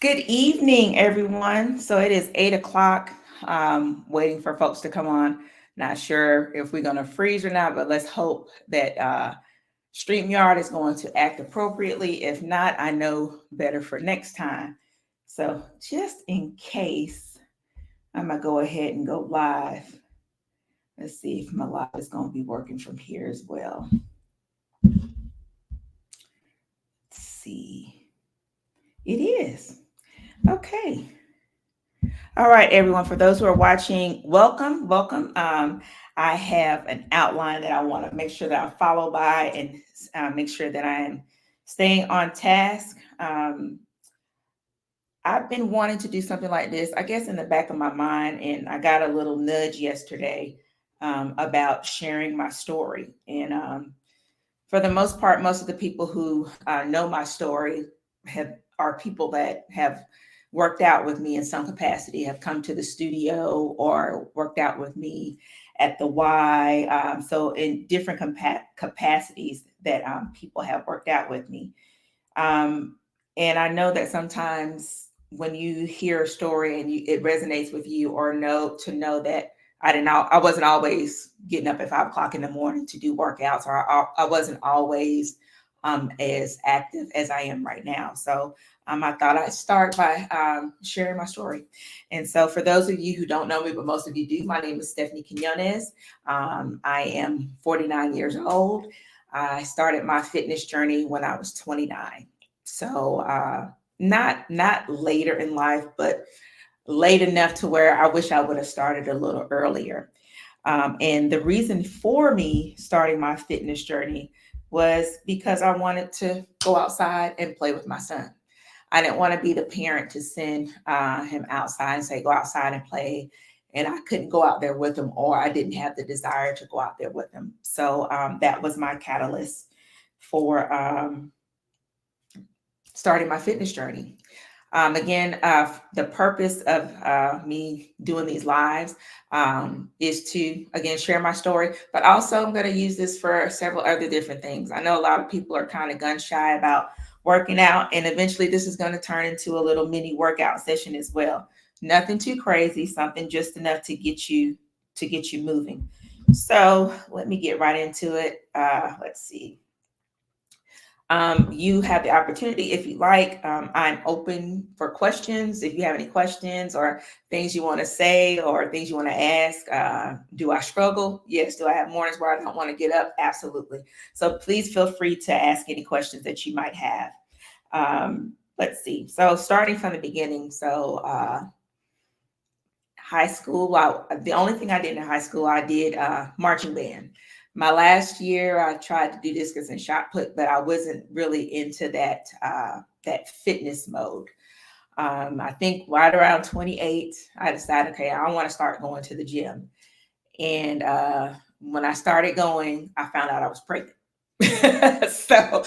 Good evening, everyone. So it is 8 o'clock. Waiting for folks to come on. Not sure if we're going to freeze or not, but let's hope that StreamYard is going to act appropriately. If not, I know better for next time. So just in case, I'm going to go ahead and go live. Let's see if my live is going to be working from here as well. Let's see. It is. Okay. All right, everyone. For those who are watching, welcome, welcome. I have an outline that I want to make sure that I follow by and make sure that I am staying on task. I've been wanting to do something like this, I guess, in the back of my mind, and I got a little nudge yesterday about sharing my story. And for the most part, most of the people who know my story are people that have worked out with me in some capacity, have come to the studio or worked out with me at the Y. So in different capacities that people have worked out with me. Um, and I know that sometimes when you hear a story and it resonates with you, or know that I wasn't always getting up at 5 o'clock in the morning to do workouts, or I wasn't always as active as I am right now. So I thought I'd start by sharing my story. And so for those of you who don't know me, but most of you do, my name is Stephanie Quinones. I am 49 years old. I started my fitness journey when I was 29. So not later in life, but late enough to where I wish I would have started a little earlier. And the reason for me starting my fitness journey was because I wanted to go outside and play with my son. I didn't want to be the parent to send him outside and say, go outside and play. And I couldn't go out there with him, or I didn't have the desire to go out there with him. So that was my catalyst for starting my fitness journey. Again, the purpose of me doing these lives is to, again, share my story, but also I'm going to use this for several other different things. I know a lot of people are kind of gun shy about working out, and eventually this is going to turn into a little mini workout session as well. Nothing too crazy, something just enough to get you moving. So let me get right into it. Let's see. You have the opportunity, if you like. I'm open for questions. If you have any questions or things you want to say or things you want to ask, do I struggle? Yes. Do I have mornings where I don't want to get up? Absolutely. So please feel free to ask any questions that you might have. Let's see. So starting from the beginning. So high school, the only thing I did in high school, I did marching band. My last year, I tried to do discus and shot put, but I wasn't really into that fitness mode. I think right around 28, I decided, okay, I want to start going to the gym. And when I started going, I found out I was pregnant. So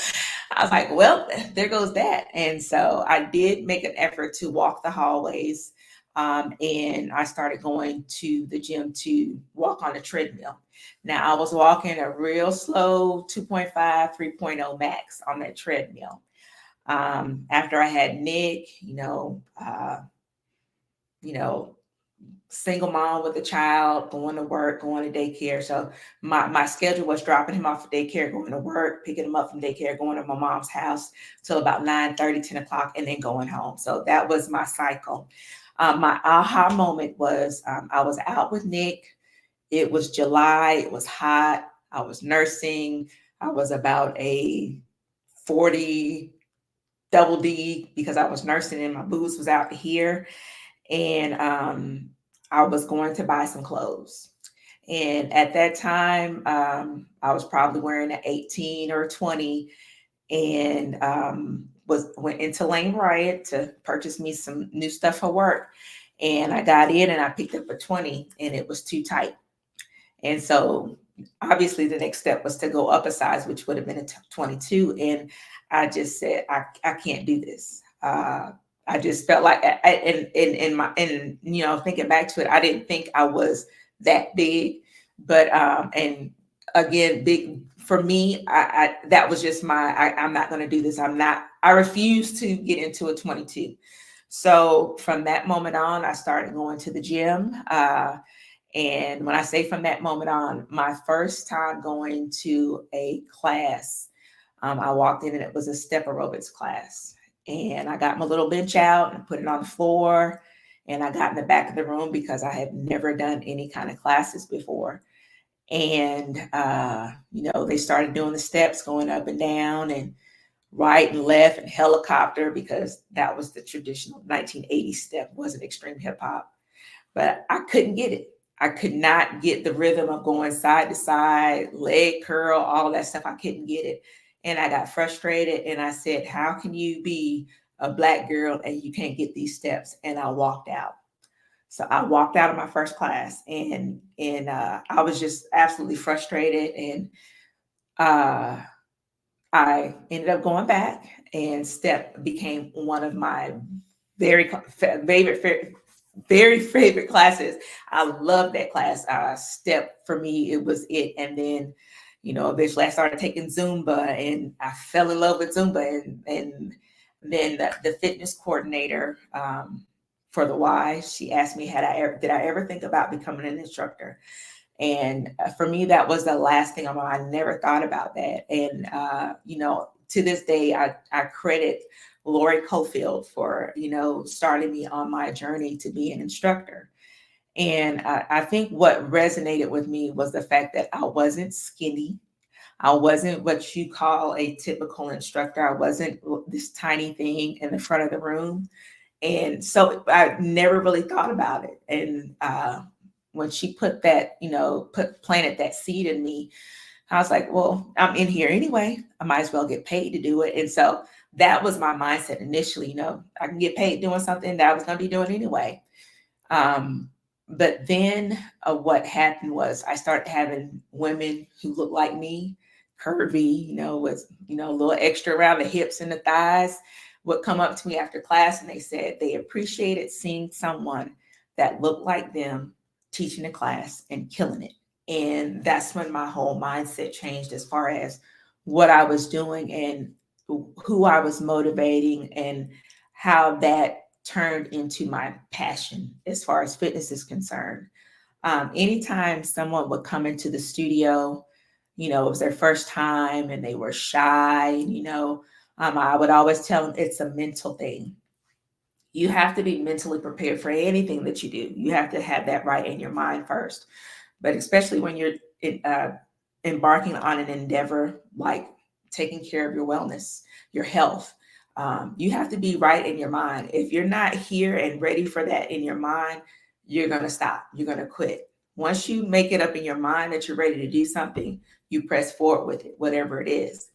I was like, well, there goes that. And so I did make an effort to walk the hallways. And I started going to the gym to walk on the treadmill. Now I was walking a real slow 2.5, 3.0 max on that treadmill. After I had Nick, you know, single mom with a child, going to work, going to daycare. So my schedule was dropping him off at daycare, going to work, picking him up from daycare, going to my mom's house till about 9:30, 10 o'clock, and then going home. So that was my cycle. My aha moment was I was out with Nick. It was July. It was hot. I was nursing. I was about a 40 double D because I was nursing and my boobs was out here. And I was going to buy some clothes. And at that time, I was probably wearing an 18 or 20, and went into Lane Riot to purchase me some new stuff for work. And I got in and I picked up a 20, and it was too tight. And so obviously the next step was to go up a size, which would have been a 22. And I just said, I can't do this. I just felt like, thinking back to it, I didn't think I was that big, but, and again, big for me, that was just I'm not going to do this. I refuse to get into a 22. So from that moment on, I started going to the gym. And when I say from that moment on, my first time going to a class, I walked in and it was a step aerobics class. And I got my little bench out and put it on the floor. And I got in the back of the room because I had never done any kind of classes before. And, they started doing the steps going up and down and right and left and helicopter because that was the traditional 1980s step, wasn't extreme hip hop. But I couldn't get it. I could not get the rhythm of going side to side, leg curl, all that stuff. I couldn't get it. And I got frustrated and I said, how can you be a Black girl and you can't get these steps? And I walked out. So I walked out of my first class and I was just absolutely frustrated. And uh, I ended up going back, and step became one of my very favorite, very favorite classes. I love that class. Step for me, it was it. And then, eventually I started taking Zumba, and I fell in love with Zumba. And then the fitness coordinator for the Y, she asked me, did I ever think about becoming an instructor? And for me, that was the last thing I never thought about that. And, to this day, I credit Lori Cofield for, starting me on my journey to be an instructor. And I think what resonated with me was the fact that I wasn't skinny. I wasn't what you call a typical instructor. I wasn't this tiny thing in the front of the room. And so I never really thought about it. And when she put that, planted that seed in me, I was like, well, I'm in here anyway. I might as well get paid to do it. And so that was my mindset initially. I can get paid doing something that I was going to be doing anyway. But then what happened was I started having women who looked like me, curvy, with, a little extra around the hips and the thighs, would come up to me after class and they said they appreciated seeing someone that looked like them teaching a class and killing it. And that's when my whole mindset changed as far as what I was doing and who I was motivating and how that turned into my passion as far as fitness is concerned. Anytime someone would come into the studio, it was their first time and they were shy, I would always tell them it's a mental thing. You have to be mentally prepared for anything that you do. You have to have that right in your mind first. But especially when you're embarking on an endeavor like taking care of your wellness, your health, you have to be right in your mind. If you're not here and ready for that in your mind, you're going to stop. You're going to quit. Once you make it up in your mind that you're ready to do something, you press forward with it, whatever it is.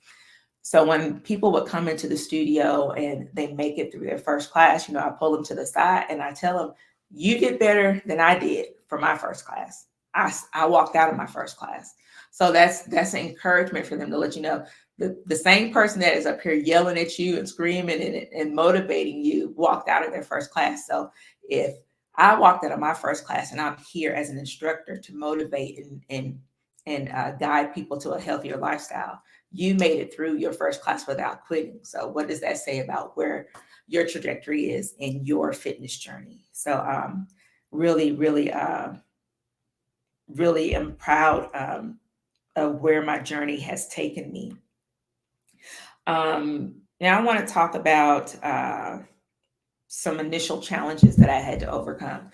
So when people would come into the studio and they make it through their first class, I pull them to the side and I tell them, you did better than I did for my first class. I walked out of my first class. So that's an encouragement for them to let you know the same person that is up here yelling at you and screaming and motivating you walked out of their first class. So if I walked out of my first class and I'm here as an instructor to motivate and guide people to a healthier lifestyle, you made it through your first class without quitting. So what does that say about where your trajectory is in your fitness journey? So really, really, really am proud of where my journey has taken me. Now I want to talk about some initial challenges that I had to overcome.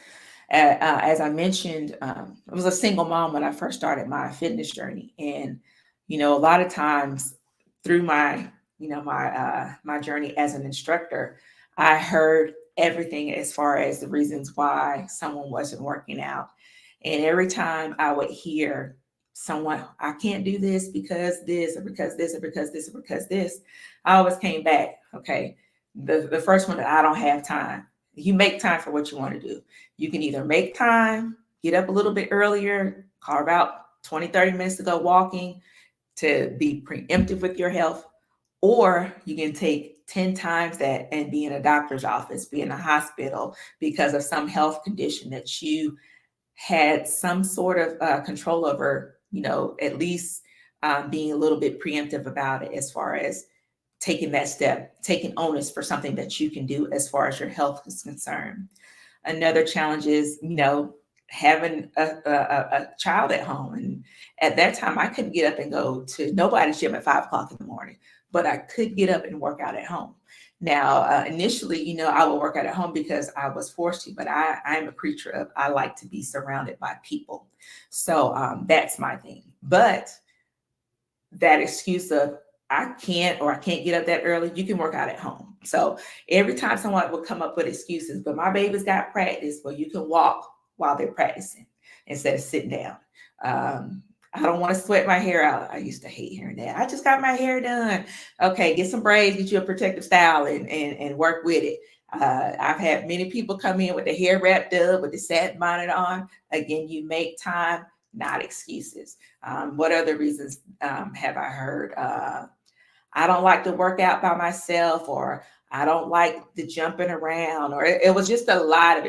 As I mentioned, I was a single mom when I first started my fitness journey, and a lot of times through my my journey as an instructor, I heard everything as far as the reasons why someone wasn't working out, and every time I would hear someone, I can't do this because this, or because this, or because this, or because this, I always came back. Okay, the first one, that I don't have time. You make time for what you want to do. You can either make time, get up a little bit earlier, carve out 20, 30 minutes to go walking to be preemptive with your health, or you can take 10 times that and be in a doctor's office, be in a hospital because of some health condition that you had some sort of control over, at least being a little bit preemptive about it as far as taking that step, taking onus for something that you can do as far as your health is concerned. Another challenge is, having a child at home. And at that time, I couldn't get up and go to nobody's gym at 5 o'clock in the morning, but I could get up and work out at home. Now, initially, I would work out at home because I was forced to, but I'm a creature of, I like to be surrounded by people. So that's my thing. But that excuse of I can't get up that early, you can work out at home. So every time someone would come up with excuses, but my baby's got practice, well, you can walk while they're practicing instead of sitting down. I don't want to sweat my hair out. I used to hate hearing that. I just got my hair done. Okay, get some braids, get you a protective style and work with it. I've had many people come in with their hair wrapped up, with the satin bonnet on. Again, you make time, not excuses. What other reasons have I heard? I don't like to work out by myself, or I don't like the jumping around, or it was just a lot of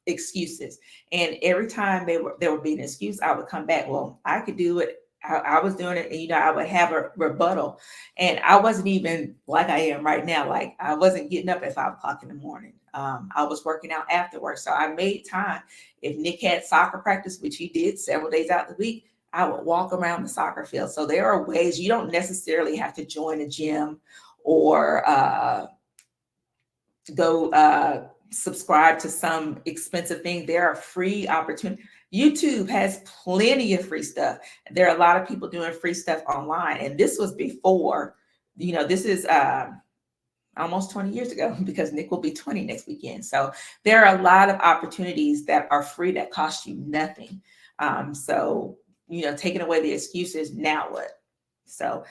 excuses. And every time there would be an excuse, I would come back. Well, I could do it. I was doing it, and I would have a rebuttal. And I wasn't even like I am right now. Like, I wasn't getting up at 5 o'clock in the morning. I was working out afterwards. So I made time. If Nick had soccer practice, which he did several days out of the week, I would walk around the soccer field. So there are ways. You don't necessarily have to join a gym or go subscribe to some expensive thing. There are free opportunities. YouTube has plenty of free stuff. There are a lot of people doing free stuff online. And this was before, this is almost 20 years ago, because Nick will be 20 next weekend. So there are a lot of opportunities that are free that cost you nothing. So taking away the excuses, now what? So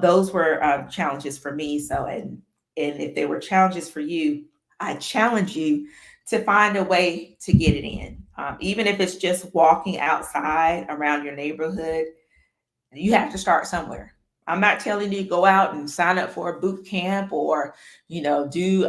those were challenges for me. So, and if they were challenges for you, I challenge you to find a way to get it in. Even if it's just walking outside around your neighborhood, you have to start somewhere. I'm not telling you to go out and sign up for a boot camp or, do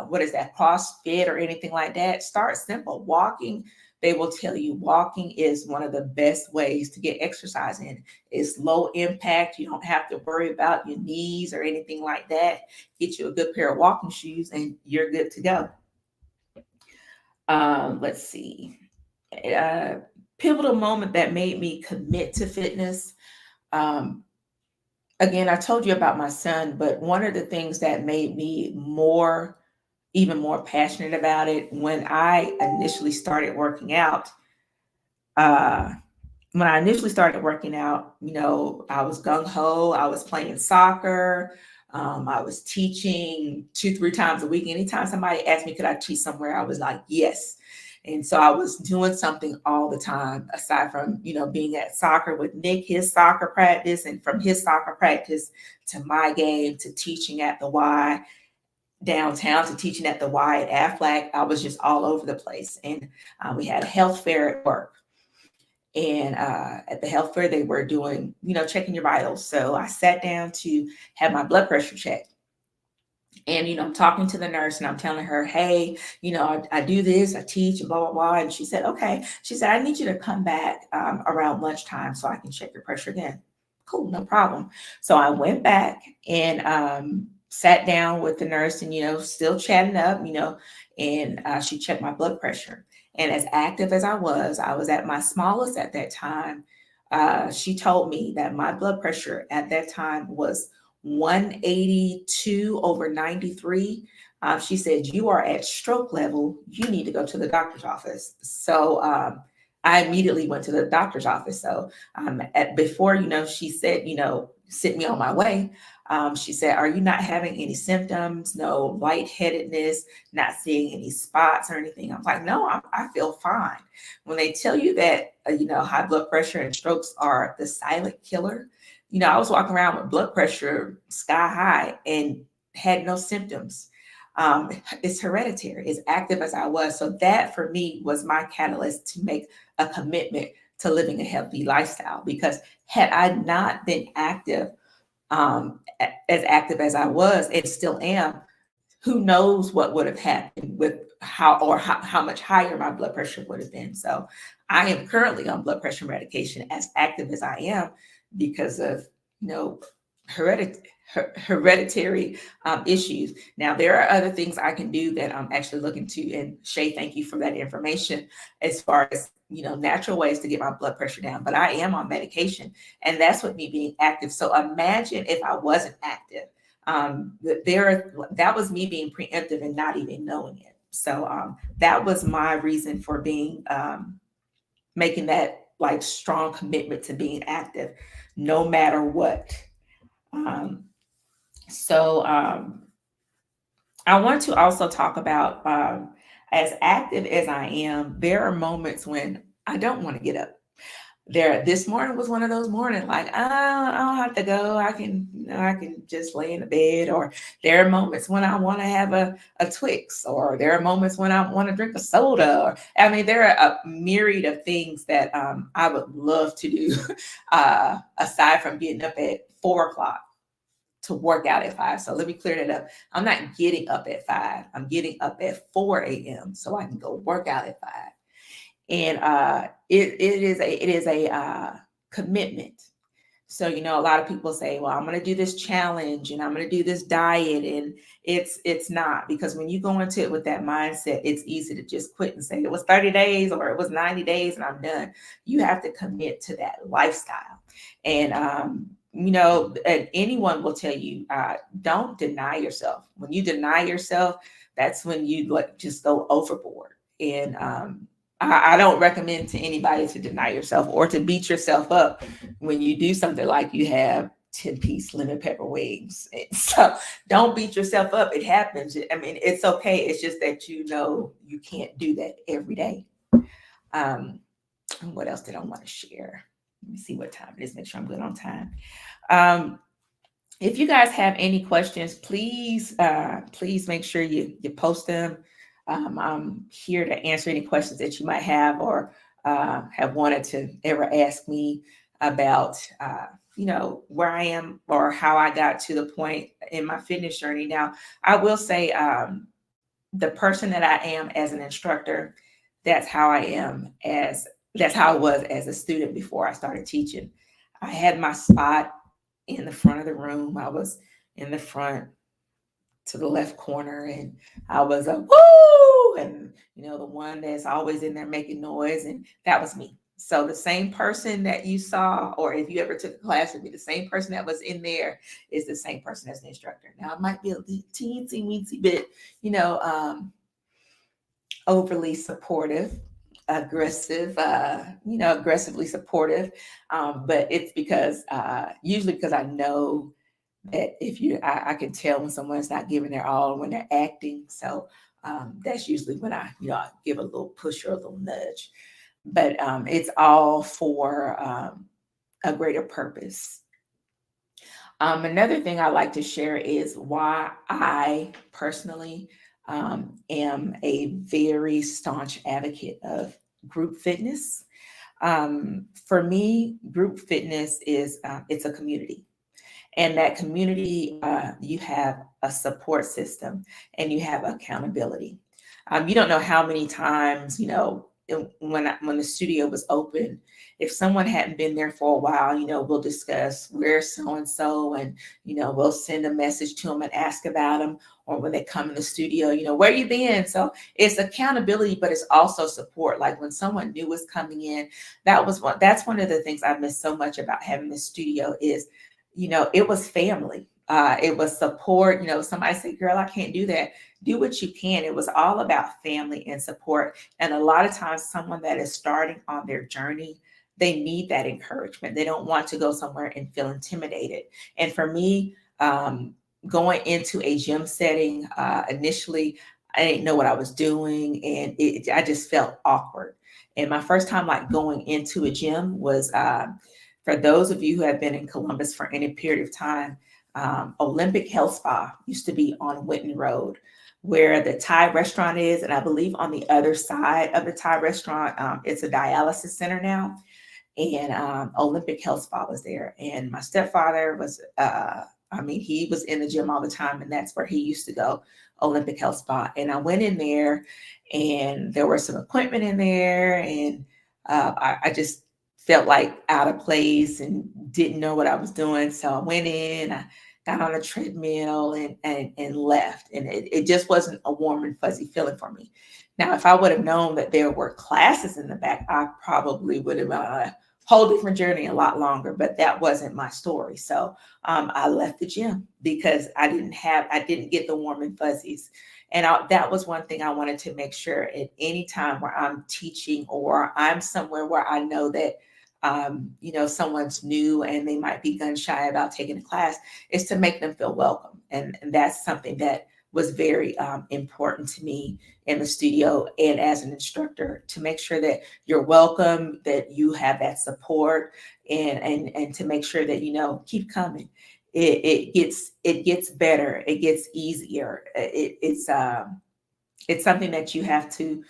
what is that, CrossFit or anything like that. Start simple. Walking, they will tell you walking is one of the best ways to get exercise in. It's low impact. You don't have to worry about your knees or anything like that. Get you a good pair of walking shoes and you're good to go. Let's see. Pivotal moment that made me commit to fitness. Again, I told you about my son, but one of the things that made me even more passionate about it, when I initially started working out, I was gung ho. I was playing soccer. I was teaching 2-3 times a week. Anytime somebody asked me, could I teach somewhere? I was like, yes. And so I was doing something all the time, aside from, being at soccer with Nick, his soccer practice, and from his soccer practice to my game, to teaching at the Y downtown, to teaching at the Y at Aflac. I was just all over the place. And we had a health fair at work. And at the health fair, they were doing, checking your vitals. So I sat down to have my blood pressure checked. And, I'm talking to the nurse and I'm telling her, hey, I do this, I teach, and blah, blah, blah. And she said, okay. She said, I need you to come back around lunchtime so I can check your pressure again. Cool, no problem. So I went back and sat down with the nurse and, still chatting up, and she checked my blood pressure. And as active as I was at my smallest at that time. She told me that my blood pressure at that time was 182/93. She said, you are at stroke level. You need to go to the doctor's office. So I immediately went to the doctor's office. So before, she said, sent me on my way. She said, are you not having any symptoms? No lightheadedness, not seeing any spots or anything? I'm like, no, I feel fine. When they tell you that, high blood pressure and strokes are the silent killer, I was walking around with blood pressure sky high and had no symptoms. It's hereditary, as active as I was. So that for me was my catalyst to make a commitment to living a healthy lifestyle, because had I not been active, as active as I was and still am, who knows what would have happened with how much higher my blood pressure would have been. So I am currently on blood pressure medication, as active as I am, because of, hereditary issues. Now, there are other things I can do that I'm actually looking to. And Shay, thank you for that information as far as, natural ways to get my blood pressure down. But I am on medication, and that's with me being active. So imagine if I wasn't active. That was me being preemptive and not even knowing it. So that was my reason for being making that like strong commitment to being active, no matter what. Um, so I want to also talk about as active as I am, there are moments when I don't want to get up. This morning was one of those mornings like, I don't have to go. I can just lay in the bed. Or there are moments when I want to have a Twix, or there are moments when I want to drink a soda. Or I mean, there are a myriad of things that I would love to do aside from getting up at 4 o'clock to work out at 5. So let me clear that up. I'm not getting up at 5. I'm getting up at 4 a.m. so I can go work out at 5. And it is a commitment. So, a lot of people say, well, I'm going to do this challenge and I'm going to do this diet. And it's not, because when you go into it with that mindset, it's easy to just quit and say it was 30 days or it was 90 days and I'm done. You have to commit to that lifestyle. And, and anyone will tell you, don't deny yourself. When you deny yourself, that's when you just go overboard. And I don't recommend to anybody to deny yourself or to beat yourself up when you do something like you have 10-piece lemon pepper wings. So don't beat yourself up. It happens. I mean, it's okay. It's just that you can't do that every day. What else did I want to share? Let me see what time it is. Make sure I'm good on time. If you guys have any questions, please make sure you post them. I'm here to answer any questions that you might have or have wanted to ever ask me about, where I am or how I got to the point in my fitness journey. Now, I will say the person that I am as an instructor, that's how I was as a student before I started teaching. I had my spot in the front of the room. I was in the front to the left corner, and I was a woo, and the one that's always in there making noise, and that was me. So the same person that you saw, or if you ever took a class with me, the same person that was in there is the same person as the instructor. Now it might be a teensy weensy bit, overly supportive, aggressive, aggressively supportive, but it's because usually because I know that I can tell when someone's not giving their all when they're acting. So that's usually when I give a little push or a little nudge. But it's all for a greater purpose. Another thing I like to share is why I personally am a very staunch advocate of group fitness. For me, group fitness is it's a community. And that community, you have a support system and you have accountability. You don't know how many times, when the studio was open, if someone hadn't been there for a while, we'll discuss where's so and so, and we'll send a message to them and ask about them. Or when they come in the studio, where you been? So it's accountability, but it's also support. Like when someone new was coming in, that's one of the things I miss so much about having the studio is, it was family. It was support. Somebody said, girl, I can't do that. Do what you can. It was all about family and support. And a lot of times someone that is starting on their journey, they need that encouragement. They don't want to go somewhere and feel intimidated. And for me, going into a gym setting, initially, I didn't know what I was doing, and I just felt awkward. And my first time going into a gym was for those of you who have been in Columbus for any period of time, Olympic Health Spa used to be on Winton Road, where the Thai restaurant is. And I believe on the other side of the Thai restaurant, it's a dialysis center now. And Olympic Health Spa was there. And my stepfather was, he was in the gym all the time, and that's where he used to go, Olympic Health Spa. And I went in there, and there was some equipment in there, and I just felt like out of place and didn't know what I was doing. So I went in, I got on a treadmill and left. And it just wasn't a warm and fuzzy feeling for me. Now, if I would have known that there were classes in the back, I probably would have a whole different journey, a lot longer, but that wasn't my story. So I left the gym because I didn't get the warm and fuzzies. And that was one thing I wanted to make sure at any time where I'm teaching or I'm somewhere where I know that someone's new and they might be gun shy about taking a class, is to make them feel welcome. And that's something that was very important to me in the studio and as an instructor, to make sure that you're welcome, that you have that support, and to make sure that, keep coming. It gets better. It gets easier. It's something that you have to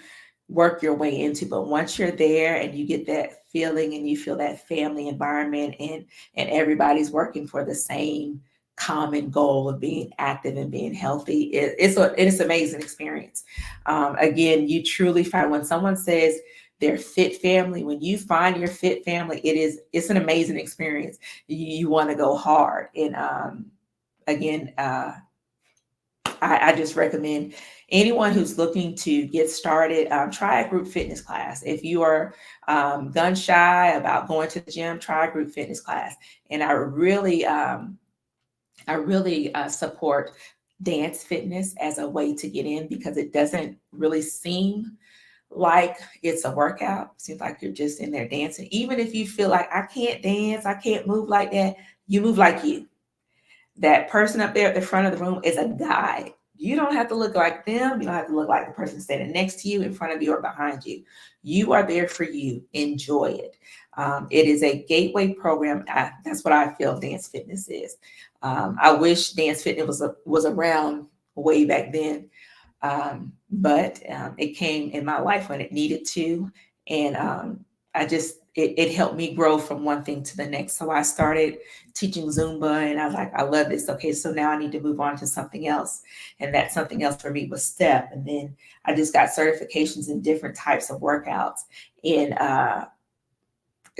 work your way into. But once you're there and you get that feeling and you feel that family environment, and everybody's working for the same common goal of being active and being healthy, it's an amazing experience. Again, you truly find, when someone says their fit family, when you find your fit family, it's an amazing experience. You want to go hard. And again, I just recommend anyone who's looking to get started, try a group fitness class. If you are gun shy about going to the gym, try a group fitness class. And I really support dance fitness as a way to get in, because it doesn't really seem like it's a workout. It seems like you're just in there dancing. Even if you feel like, I can't dance, I can't move like that, you move like you. That person up there at the front of the room is a guide. You don't have to look like them. You don't have to look like the person standing next to you, in front of you, or behind you. You are there for you. Enjoy it. It is a gateway program. That's what I feel dance fitness is. I wish dance fitness was around way back then, but it came in my life when it needed to. And it helped me grow from one thing to the next. So I started teaching Zumba, and I was like, I love this. Okay, so now I need to move on to something else. And that something else for me was step. And then I just got certifications in different types of workouts. And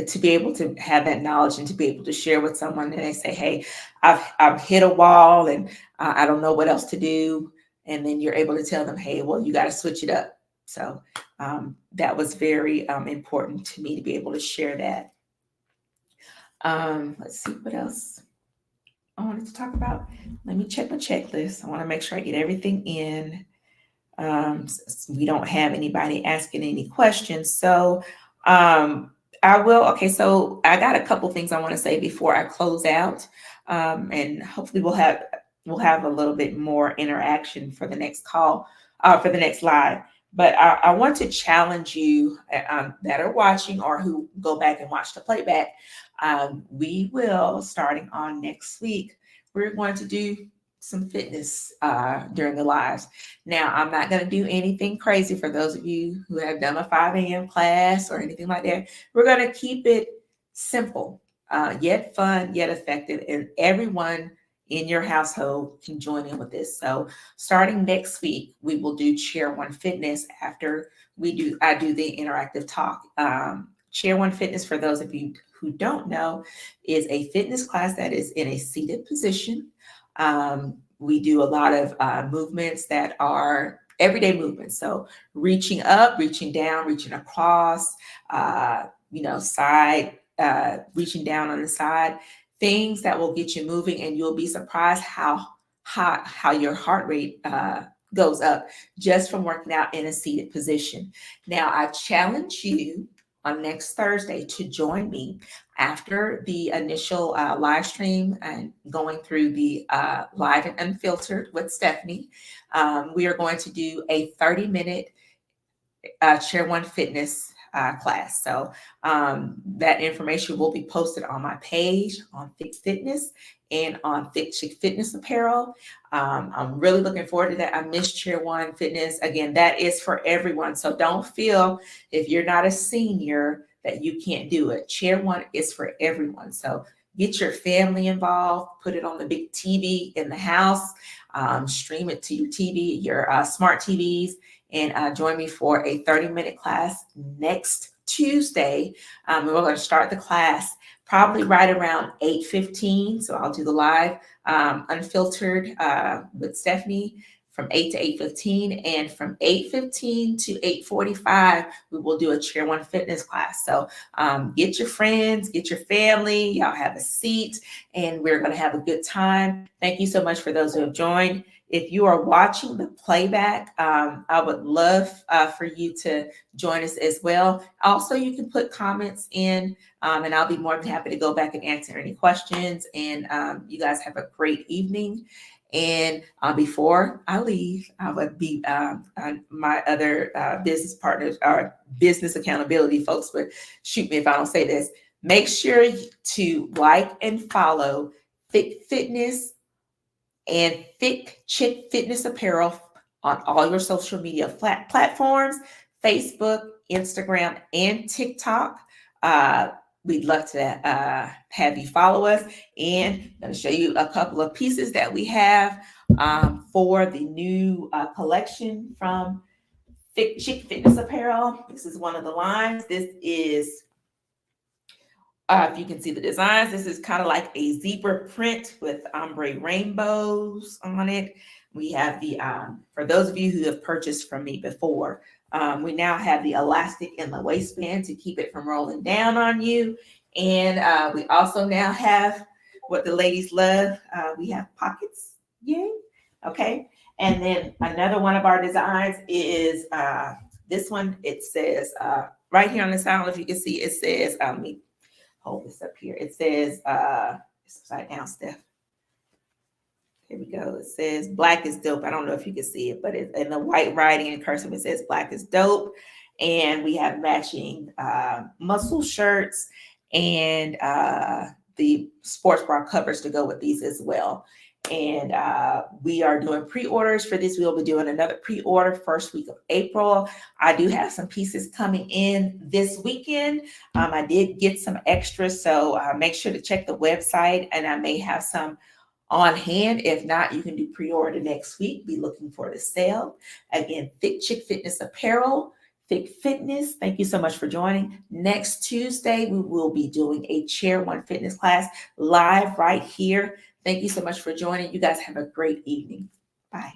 to be able to have that knowledge and to be able to share with someone, and they say, hey, I've hit a wall and I don't know what else to do. And then you're able to tell them, hey, well, you got to switch it up. So that was very important to me, to be able to share that. Let's see what else I wanted to talk about. Let me check my checklist. I want to make sure I get everything in. So we don't have anybody asking any questions. So I will. Okay, so I got a couple things I want to say before I close out, and hopefully we'll have a little bit more interaction for the next call, for the next live. But I want to challenge you that are watching or who go back and watch the playback. We will, starting on next week, we're going to do some fitness during the lives. Now, I'm not going to do anything crazy for those of you who have done a 5 a.m. class or anything like that. We're going to keep it simple, yet fun, yet effective, and everyone in your household can join in with this. So starting next week, we will do Chair One Fitness after I do the interactive talk. Chair One Fitness, for those of you who don't know, is a fitness class that is in a seated position. We do a lot of movements that are everyday movements. So reaching up, reaching down, reaching across, side, reaching down on the side, things that will get you moving, and you'll be surprised how your heart rate goes up just from working out in a seated position. Now, I challenge you on next Thursday to join me after the initial live stream and going through the live and unfiltered with Stephanie. We are going to do a 30-minute Chair One Fitness class. So that information will be posted on my page on Thick Fitness and on Thick Chick Fitness Apparel. I'm really looking forward to that. I miss Chair One Fitness. Again, that is for everyone. So don't feel, if you're not a senior, that you can't do it. Chair One is for everyone. So get your family involved, put it on the big TV in the house, stream it to your TV, your smart TVs, and join me for a 30-minute class next Tuesday. We're going to start the class probably right around 8:15. So I'll do the live Unfiltered with Stephanie from 8 to 8:15, and from 8:15 to 8:45 we will do a Chair One Fitness class. So get your friends, get your family, y'all have a seat, and we're going to have a good time. Thank you so much for those who have joined. If you are watching the playback, I would love for you to join us as well. Also, you can put comments in, and I'll be more than happy to go back and answer any questions. And you guys have a great evening. And before I leave, I would be my other business partners, or business accountability folks, but shoot me if I don't say this. Make sure to like and follow Fit Fitness and Fit Chick Fitness Apparel on all your social media platforms, Facebook, Instagram, and TikTok. We'd love to have you follow us. And I'm going to show you a couple of pieces that we have for the new collection from Fit Chick Fitness Apparel. This is one of the lines. This is if you can see the designs, this is kind of like a zebra print with ombre rainbows on it. We have the, for those of you who have purchased from me before, we now have the elastic in the waistband to keep it from rolling down on you. And we also now have what the ladies love. We have pockets, yay, okay. And then another one of our designs is this one. It says right here on the side, I don't know if you can see, it says, hold this up here. It says, it's upside down, Steph. Here we go. It says black is dope. I don't know if you can see it, but it's in the white writing in cursive, it says black is dope. And we have matching muscle shirts and the sports bra covers to go with these as well. And we are doing pre-orders for this. We'll be doing another pre-order first week of April. I do have some pieces coming in this weekend. I did get some extras, so make sure to check the website, and I may have some on hand. If not, you can do pre-order next week. Be looking for the sale. Again, Fit Chick Fitness Apparel, Fit Fitness. Thank you so much for joining. Next Tuesday, we will be doing a Chair One Fitness class live right here. Thank you so much for joining. You guys have a great evening. Bye.